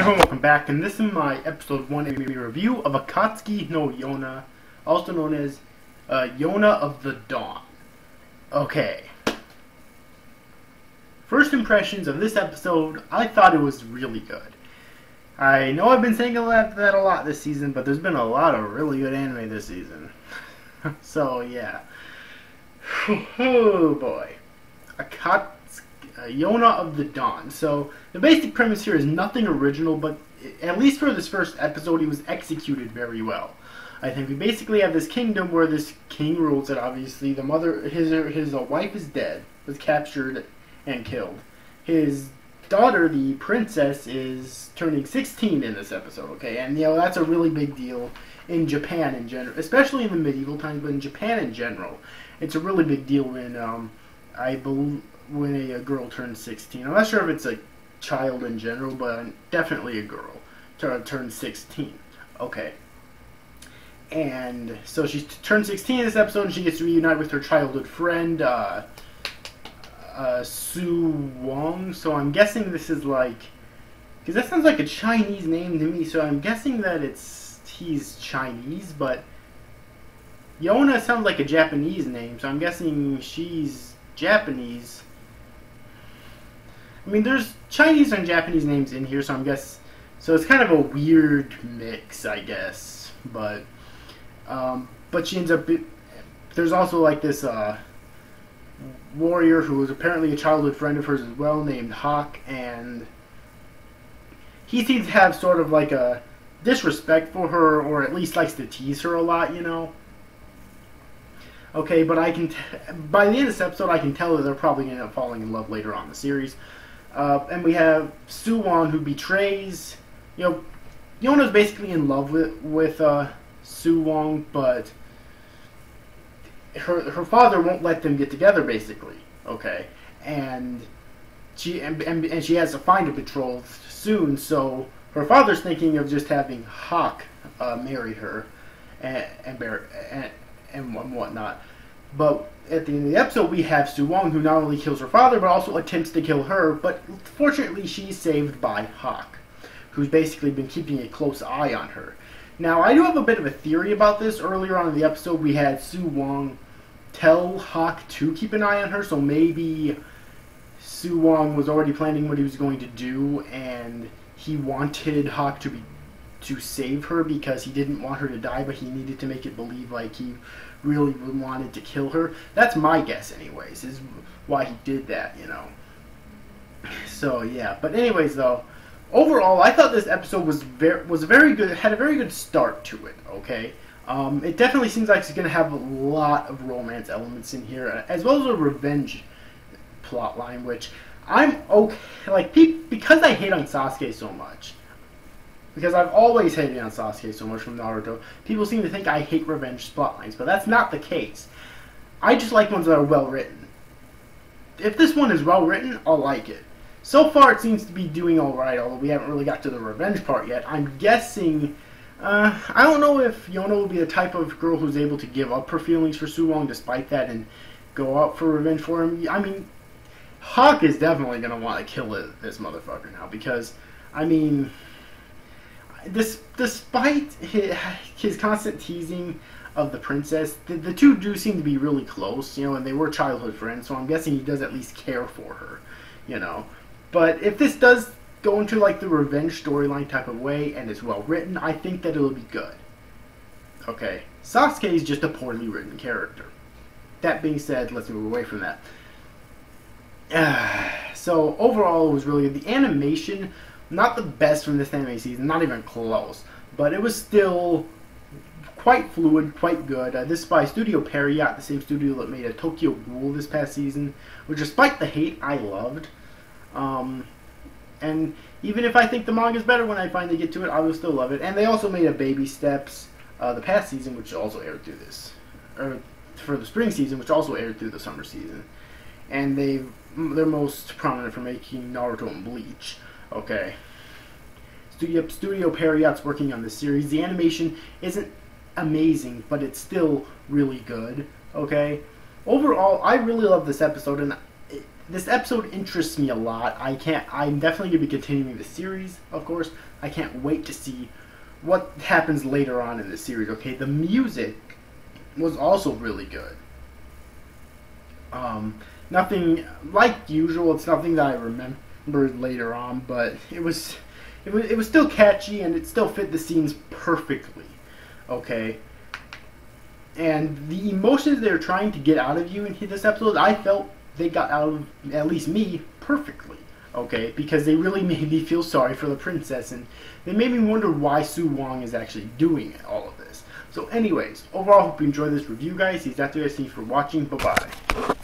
Everyone, welcome back, and this is my episode 1 review of Akatsuki no Yona, also known as Yona of the Dawn. Okay. First impressions of this episode, I thought it was really good. I know I've been saying that a lot this season, but there's been a lot of really good anime this season. So, yeah. Oh boy. Yona of the Dawn. So, the basic premise here is nothing original, but at least for this first episode, he was executed very well. I think we basically have this kingdom where this king rules it, obviously. The mother, his wife is dead, was captured and killed. His daughter, the princess, is turning 16 in this episode, okay? And, you know, that's a really big deal in Japan in general, especially in the medieval times, but in Japan in general. It's a really big deal when, when a girl turns 16. I'm not sure if it's a child in general, but definitely a girl turns 16. Okay. And so she turns 16 in this episode, and she gets to reunite with her childhood friend, Su Wong. So I'm guessing this is like, because that sounds like a Chinese name to me, so I'm guessing that he's Chinese, but Yona sounds like a Japanese name, so I'm guessing she's Japanese. I mean, there's Chinese and Japanese names in here, so so it's kind of a weird mix, I guess. But she ends up. There's also like this warrior who was apparently a childhood friend of hers as well, named Hawk, and he seems to have sort of like a disrespect for her, or at least likes to tease her a lot, you know. Okay, but by the end of this episode, I can tell that they're probably going to end up falling in love later on in the series. And we have Su Won, who betrays. You know, Yona's basically in love with Su Won, but her father won't let them get together, basically. Okay, and she has to find a betrothed soon. So her father's thinking of just having Hawk marry her and whatnot. But at the end of the episode, we have Su Wong, who not only kills her father, but also attempts to kill her. But fortunately, she's saved by Hawk, who's basically been keeping a close eye on her. Now, I do have a bit of a theory about this. Earlier on in the episode, we had Su Wong tell Hawk to keep an eye on her, so maybe Su Wong was already planning what he was going to do, and he wanted Hawk to save her because he didn't want her to die, but he needed to make it believe like he really wanted to kill her. That's my guess, anyways, is why he did that, you know. So yeah, but anyways, though, overall, I thought this episode was very good. It had a very good start to it. Okay, it definitely seems like it's going to have a lot of romance elements in here, as well as a revenge plot line, which I'm okay. Like, because I hate on Sasuke so much. Because I've always hated on Sasuke so much from Naruto, people seem to think I hate revenge plotlines, but that's not the case. I just like ones that are well written. If this one is well written, I'll like it. So far, it seems to be doing alright, although we haven't really got to the revenge part yet. I'm guessing, I don't know if Yona will be the type of girl who's able to give up her feelings for Su Wong despite that and go out for revenge for him. I mean, Hawk is definitely going to want to kill this motherfucker now, because, I mean, despite his constant teasing of the princess, the two do seem to be really close, you know, and they were childhood friends, so I'm guessing he does at least care for her, you know. But if this does go into like the revenge storyline type of way and is well written, I think that it'll be good. Okay, Sasuke is just a poorly written character. That being said, let's move away from that. So overall, it was really the animation. Not the best from this anime season, not even close, but it was still quite fluid, quite good. This is by Studio Period, the same studio that made a Tokyo Ghoul this past season, which despite the hate, I loved. And even if I think the manga is better when I finally get to it, I will still love it. And they also made a Baby Steps the past season, which also aired through this, or for the spring season, which also aired through the summer season. And they're most prominent for making Naruto and Bleach. Okay. Studio Period's working on this series. The animation isn't amazing, but it's still really good. Okay. Overall, I really love this episode, and this episode interests me a lot. I'm definitely going to be continuing the series, of course. I can't wait to see what happens later on in the series, okay? The music was also really good. Nothing like usual. It's nothing that I remembered later on, but it was still catchy, and it still fit the scenes perfectly, okay? And the emotions they're trying to get out of you in this episode, I felt they got out of, at least me, perfectly, okay? Because they really made me feel sorry for the princess, and they made me wonder why Su Wong is actually doing all of this. So anyways, overall, I hope you enjoyed this review, guys. Thanks for watching. Bye-bye.